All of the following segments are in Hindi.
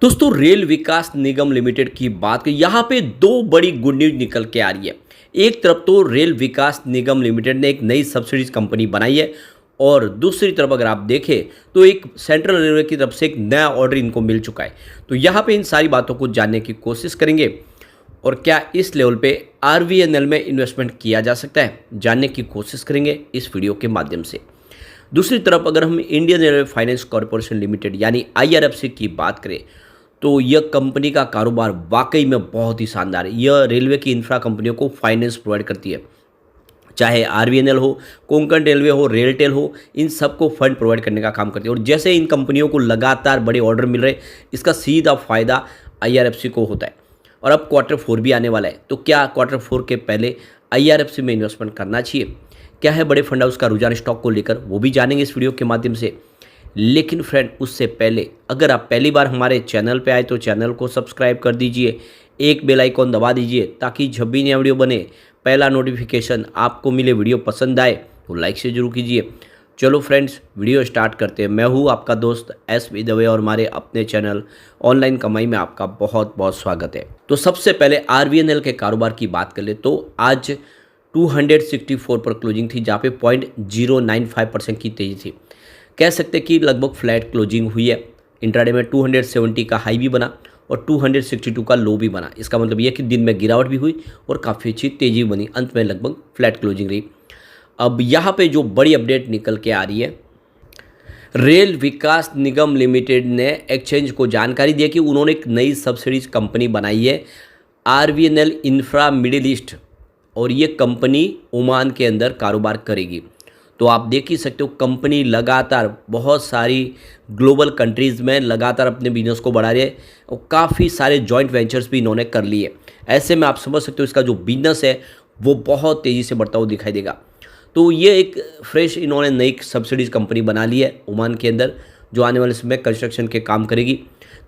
दोस्तों रेल विकास निगम लिमिटेड की बात करें, यहाँ पे दो बड़ी गुड न्यूज निकल के आ रही है। एक तरफ तो रेल विकास निगम लिमिटेड ने एक नई सब्सिडीज कंपनी बनाई है और दूसरी तरफ अगर आप देखें तो एक सेंट्रल रेलवे की तरफ से एक नया ऑर्डर इनको मिल चुका है। तो यहाँ पे इन सारी बातों को जानने की कोशिश करेंगे और क्या इस लेवल पे आरवीएनएल में इन्वेस्टमेंट किया जा सकता है, जानने की कोशिश करेंगे इस वीडियो के माध्यम से। दूसरी तरफ अगर हम Indian railway finance corporation limited यानी आईआरएफसी की बात करें तो यह कंपनी का कारोबार वाकई में बहुत ही शानदार है। यह रेलवे की इंफ्रा कंपनियों को फाइनेंस प्रोवाइड करती है, चाहे आरवीएनएल हो, कोंकण रेलवे हो, रेलटेल हो, इन सबको फंड प्रोवाइड करने का काम करती है। और जैसे इन कंपनियों को लगातार बड़े ऑर्डर मिल रहे, इसका सीधा फायदा आईआरएफसी को होता है। और अब Q4 भी आने वाला है, तो क्या Q4 के पहले आईआरएफसी में इन्वेस्टमेंट करना चाहिए? क्या है बड़े फंड हाउस का रुझान स्टॉक को लेकर, वो भी जानेंगे इस वीडियो के माध्यम से। लेकिन फ्रेंड उससे पहले अगर आप पहली बार हमारे चैनल पे आए तो चैनल को सब्सक्राइब कर दीजिए, एक बेल आइकॉन दबा दीजिए ताकि जब भी नया वीडियो बने पहला नोटिफिकेशन आपको मिले। वीडियो पसंद आए तो लाइक से जरूर कीजिए। चलो फ्रेंड्स वीडियो स्टार्ट करते हैं। मैं हूँ आपका दोस्त SV दवे और हमारे अपने चैनल ऑनलाइन कमाई में आपका बहुत बहुत स्वागत है। तो सबसे पहले आरवीएनएल के कारोबार की बात कर ले तो आज 264 पर क्लोजिंग थी, जहाँ पे 0.095% की तेजी थी। कह सकते कि लगभग फ्लैट क्लोजिंग हुई है। इंट्राडे में 270 का हाई भी बना और 262 का लो भी बना। इसका मतलब यह कि दिन में गिरावट भी हुई और काफ़ी अच्छी तेजी बनी, अंत में लगभग फ्लैट क्लोजिंग रही। अब यहाँ पे जो बड़ी अपडेट निकल के आ रही है, रेल विकास निगम लिमिटेड ने एक्सचेंज को जानकारी दी कि उन्होंने एक नई सब्सिडीज कंपनी बनाई है, आरवीएनएल इंफ्रा मिडिल ईस्ट, और ये कंपनी ओमान के अंदर कारोबार करेगी। तो आप देख ही सकते हो कंपनी लगातार बहुत सारी ग्लोबल कंट्रीज़ में लगातार अपने बिजनेस को बढ़ा रही है और काफ़ी सारे जॉइंट वेंचर्स भी इन्होंने कर लिए। ऐसे में आप समझ सकते हो इसका जो बिजनेस है वो बहुत तेज़ी से बढ़ता हुआ दिखाई देगा। तो ये एक फ्रेश इन्होंने नई सब्सिडीज कंपनी बना ली है ओमान के अंदर, जो आने वाले समय कंस्ट्रक्शन के काम करेगी।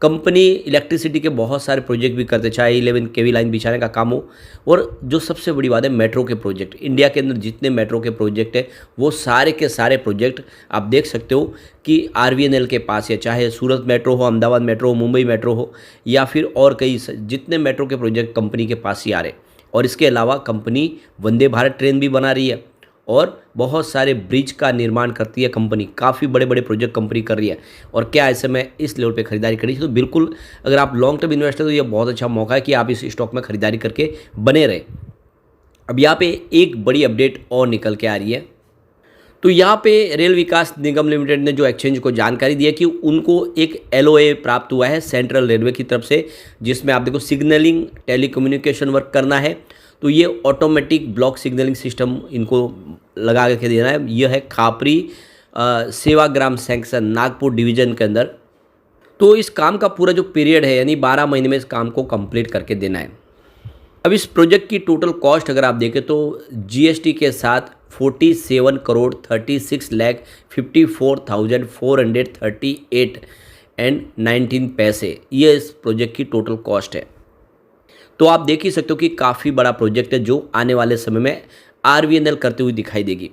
कंपनी इलेक्ट्रिसिटी के बहुत सारे प्रोजेक्ट भी करते, चाहे 11 केवी लाइन बिछाने का काम हो, और जो सबसे बड़ी बात है मेट्रो के प्रोजेक्ट। इंडिया के अंदर जितने मेट्रो के प्रोजेक्ट है वो सारे के सारे प्रोजेक्ट आप देख सकते हो कि आरवीएनएल के पास है, चाहे सूरत मेट्रो हो, अहमदाबाद मेट्रो हो, मुंबई मेट्रो हो, या फिर और कई जितने मेट्रो के प्रोजेक्ट कंपनी के पास ही आ रहे। और इसके अलावा कंपनी वंदे भारत ट्रेन भी बना रही है और बहुत सारे ब्रिज का निर्माण करती है कंपनी। काफ़ी बड़े बड़े प्रोजेक्ट कंपनी कर रही है। और क्या ऐसे में इस लेवल पे खरीदारी करी तो बिल्कुल अगर आप लॉन्ग टर्म इन्वेस्टर तो ये बहुत अच्छा मौका है कि आप इस स्टॉक में खरीदारी करके बने रहे। अब यहाँ पे एक बड़ी अपडेट और निकल के आ रही है। तो यहाँ पे रेल विकास निगम लिमिटेड ने जो एक्सचेंज को जानकारी दी है कि उनको एक LOA प्राप्त हुआ है सेंट्रल रेलवे की तरफ से, जिसमें आप देखो सिग्नलिंग टेलीकम्युनिकेशन वर्क करना है। तो ये ऑटोमेटिक ब्लॉक सिग्नलिंग सिस्टम इनको लगा के देना है। यह है खापरी सेवाग्राम सेक्शन नागपुर डिवीजन के अंदर। तो इस काम का पूरा जो पीरियड है यानी 12 महीने में इस काम को कंप्लीट करके देना है। अब इस प्रोजेक्ट की टोटल कॉस्ट अगर आप देखें तो GST के साथ 47 करोड़ 36 लाख 54,438 पैसे, ये इस प्रोजेक्ट की टोटल कॉस्ट है। तो आप देख ही सकते हो कि काफ़ी बड़ा प्रोजेक्ट है जो आने वाले समय में आरवीएनएल करते हुए दिखाई देगी।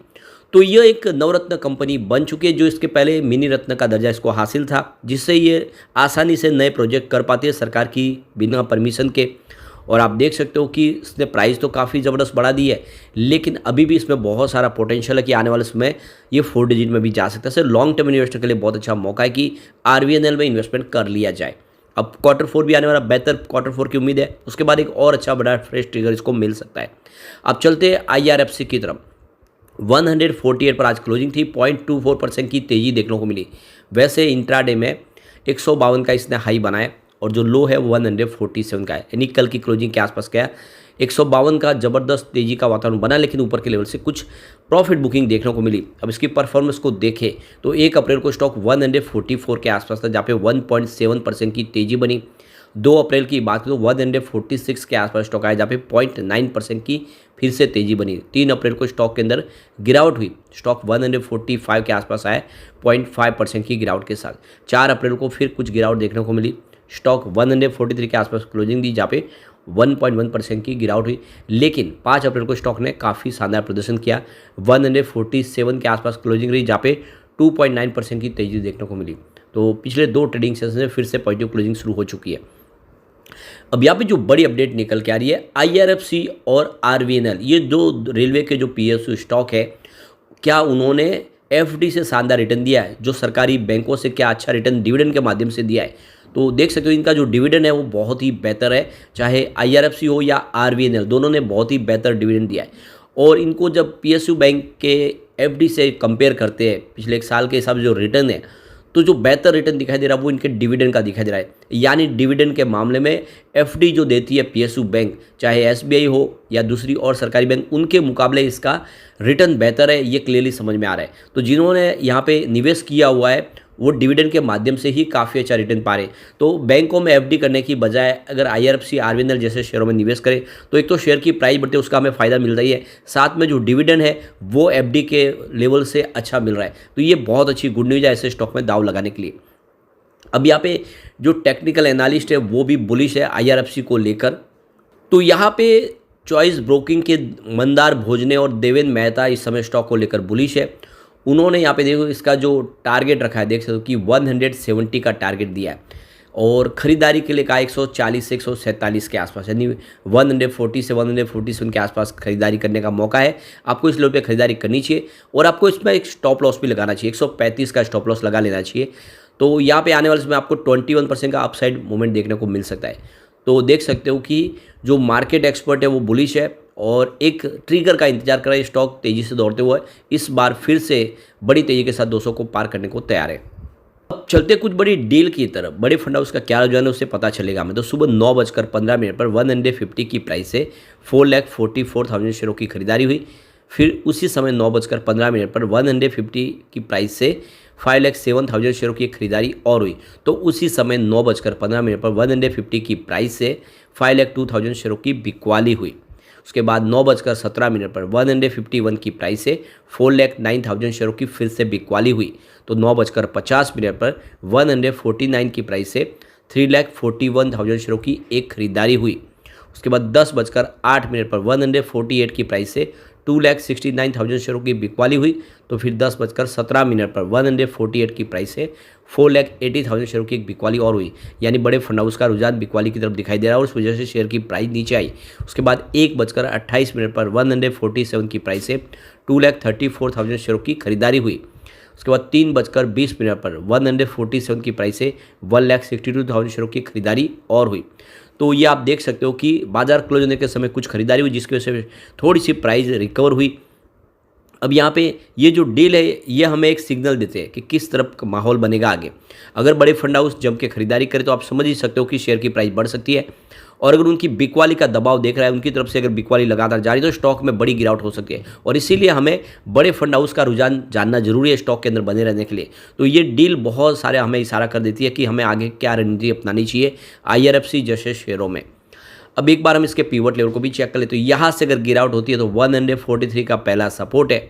तो यह एक नवरत्न कंपनी बन चुकी है, जो इसके पहले मिनी रत्न का दर्जा इसको हासिल था, जिससे ये आसानी से नए प्रोजेक्ट कर पाती है सरकार की बिना परमिशन के। और आप देख सकते हो कि इसने प्राइस तो काफ़ी ज़बरदस्त बढ़ा दी है, लेकिन अभी भी इसमें बहुत सारा पोटेंशियल है कि आने वाले समय ये 4 डिजिट में भी जा सकता है। सर लॉन्ग टर्म इन्वेस्टर के लिए बहुत अच्छा मौका है कि आरवीएनएल में इन्वेस्टमेंट कर लिया जाए। अब Q4 भी आने वाला, बेहतर Q4 की उम्मीद है। उसके बाद एक और अच्छा बड़ा फ्रेश ट्रिगर इसको मिल सकता है। अब चलते हैं आईआरएफसी की तरफ। 148 पर आज क्लोजिंग थी, 0.24% की तेजी देखने को मिली। वैसे इंट्राडे में 152 का इसने हाई बनाया और जो लो है वो 147 का है, यानी कल की क्लोजिंग के आसपास गया। 152 का ज़बरदस्त तेजी का वातावरण बना, लेकिन ऊपर के लेवल से कुछ प्रॉफिट बुकिंग देखने को मिली। अब इसकी परफॉर्मेंस को देखें तो 1 अप्रैल को स्टॉक 144 के आसपास था, जहाँ पे 1.7% की तेजी बनी। 2 अप्रैल की बात करें तो 146 के आसपास स्टॉक आया, जहाँ पे 0.9% की फिर से तेजी बनी। 3 अप्रैल को स्टॉक के अंदर गिरावट हुई, स्टॉक 145 के आसपास आया 0.5% की गिरावट के साथ। 4 अप्रैल को फिर कुछ गिरावट देखने को मिली, स्टॉक 143 के आसपास क्लोजिंग दी, जहाँ पे 1.1% की गिरावट हुई। लेकिन 5 अप्रैल को स्टॉक ने काफ़ी शानदार प्रदर्शन किया, 147 के आसपास क्लोजिंग रही, जहाँ पे 2.9% की तेजी देखने को मिली। तो पिछले 2 ट्रेडिंग सेशन से फिर से पॉजिटिव क्लोजिंग शुरू हो चुकी है। अब यहाँ पे जो बड़ी अपडेट निकल के आ रही है, IRFC और RVNL ये दो रेलवे के जो PSU स्टॉक है, क्या उन्होंने FD से शानदार रिटर्न दिया है, जो सरकारी बैंकों से क्या अच्छा रिटर्न डिविडेंड के माध्यम से दिया है। तो देख सकते हो इनका जो डिविडेंड है वो बहुत ही बेहतर है, चाहे IRFC हो या RVNL, दोनों ने बहुत ही बेहतर डिविडेंड दिया है। और इनको जब PSU बैंक के FD से कंपेयर करते हैं पिछले 1 साल के हिसाब से जो रिटर्न है, तो जो बेहतर रिटर्न दिखाई दे रहा है वो इनके डिविडेंड का दिखाई दे रहा है। यानी डिविडेंड के मामले में FD जो देती है PSU बैंक, चाहे SBI हो या दूसरी और सरकारी बैंक, उनके मुकाबले इसका रिटर्न बेहतर है, ये क्लियरली समझ में आ रहा है। तो जिन्होंने यहाँ पे निवेश किया हुआ है वो डिविडेंड के माध्यम से ही काफ़ी अच्छा रिटर्न पा रहे हैं। तो बैंकों में FD करने की बजाय अगर IRFC, RVNL जैसे शेयरों में निवेश करें तो एक तो शेयर की प्राइस बढ़ती है, उसका हमें फ़ायदा मिल रही है, साथ में जो डिविडेंड है वो FD के लेवल से अच्छा मिल रहा है। तो ये बहुत अच्छी गुड न्यूज़ है ऐसे स्टॉक में दाव लगाने के लिए। अब यहाँ पे जो टेक्निकल एनालिस्ट है वो भी बुलिश है IRFC को लेकर। तो यहाँ पे चॉइस ब्रोकिंग के मंदार भोजने और देवेंद्र मेहता इस समय स्टॉक को लेकर बुलिश है। उन्होंने यहाँ पे देखो इसका जो टारगेट रखा है, देख सकते हो कि 170 का टारगेट दिया है और ख़रीदारी के लिए कहा 140 से 147 के आसपास, यानी 140 से 147 के आसपास खरीदारी करने का मौका है। आपको इस लेवल पे खरीदारी करनी चाहिए और आपको इसमें एक स्टॉप लॉस भी लगाना चाहिए, 135 का स्टॉप लॉस लगा लेना चाहिए। तो यहाँ पे आने वाले समय आपको 21% का अपसाइड मूवमेंट देखने को मिल सकता है। तो देख सकते हो कि जो मार्केट एक्सपर्ट है वो बुलिश है और एक ट्रिगर का इंतजार कर रहा है। स्टॉक तेज़ी से दौड़ते हुए इस बार फिर से बड़ी तेज़ी के साथ 200 को पार करने को तैयार है। अब चलते कुछ बड़ी डील की तरफ, बड़े फंड हाउस का क्या रुझान है उससे पता चलेगा हमें। तो सुबह 9:15 पर 150 की प्राइस से 4,44,000 शेयरों की खरीदारी हुई। फिर उसी समय 9:15 पर 150 की प्राइस से 5,07,000 शेयरों की खरीदारी और हुई। तो उसी समय 9:15 पर 150 की प्राइस से 5,02,000 शेयरों की बिकवाली हुई। उसके बाद 9:17 पर 151 की प्राइस से 4,09,000 शेयरों की फिर से बिकवाली हुई। तो 9:50 पर 149 की प्राइस से 3,41,000 शेयरों की एक खरीदारी हुई। उसके बाद 10:08 पर 148 की प्राइस से 2,69,000 शेयरों की बिकवाली हुई। तो फिर 10:17 पर 148 की प्राइस से 4,80,000 शेयरों की एक बिकवाली और हुई। यानी बड़े फंड हाउस का रुझान बिकवाली की तरफ दिखाई दे रहा है और उस वजह से शेयर की प्राइस नीचे आई। उसके बाद 1:28 पर 147 की प्राइस से 2,34,000 शेयरों की खरीदारी हुई। उसके बाद 3:20 पर 147 की प्राइस से 1,62,000 शेयरों की खरीदारी और हुई। तो ये आप देख सकते हो कि बाजार क्लोज होने के समय कुछ खरीदारी हुई जिसकी वजह से थोड़ी सी प्राइस रिकवर हुई। अब यहाँ पे ये जो डील है ये हमें एक सिग्नल देते हैं कि किस तरफ का माहौल बनेगा आगे। अगर बड़े फंड हाउस जम के खरीदारी करें तो आप समझ ही सकते हो कि शेयर की प्राइस बढ़ सकती है और अगर उनकी बिकवाली का दबाव देख रहा है, उनकी तरफ से अगर बिकवाली लगातार जारी तो स्टॉक में बड़ी गिरावट हो सकती है और इसीलिए हमें बड़े फंड हाउस का रुझान जानना जरूरी है स्टॉक के अंदर बने रहने के लिए। तो ये डील बहुत सारे हमें इशारा कर देती है कि हमें आगे क्या रणनीति अपनानी चाहिए IRFC जैसे शेयरों में। अब एक बार हम इसके पिवट लेवल को भी चेक कर ले तो यहाँ से अगर गिरावट होती है तो 143 का पहला सपोर्ट है,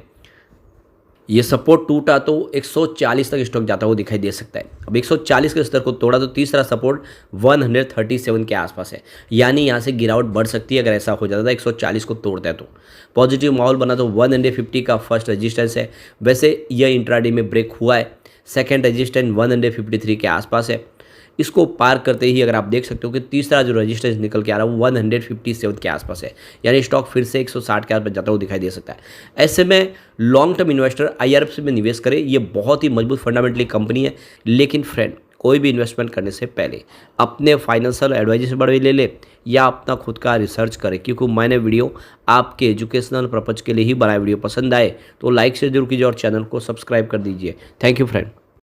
ये सपोर्ट टूटा तो 140 तक स्टॉक जाता हुआ दिखाई दे सकता है। अब 140 के स्तर को तोड़ा तो तीसरा सपोर्ट 137 के आसपास है, यानी यहाँ से गिरावट बढ़ सकती है अगर ऐसा हो जाता है 140 को तोड़ता है तो। पॉजिटिव माहौल बना तो 150 का फर्स्ट रेजिस्टेंस है, वैसे यह इंट्राडे में ब्रेक हुआ है। सेकेंड रेजिस्टेंस 153 के आसपास है, इसको पार करते ही अगर आप देख सकते हो कि तीसरा जो रेजिस्टेंस निकल के आ रहा है वो 157 के आसपास है, यानी स्टॉक फिर से 160 के आसपास जाता हुआ दिखाई दे सकता है। ऐसे में लॉन्ग टर्म इन्वेस्टर IRFC में निवेश करें, ये बहुत ही मजबूत फंडामेंटली कंपनी है। लेकिन फ्रेंड, कोई भी इन्वेस्टमेंट करने से पहले अपने फाइनेंशियल एडवाइजर से बड़े ले ले या अपना खुद का रिसर्च करें, क्योंकि मैंने वीडियो आपके एजुकेशनल पर्पज के लिए ही बनाया। वीडियो पसंद आए तो लाइक से जरूर कीजिए और चैनल को सब्सक्राइब कर दीजिए। Thank you friend.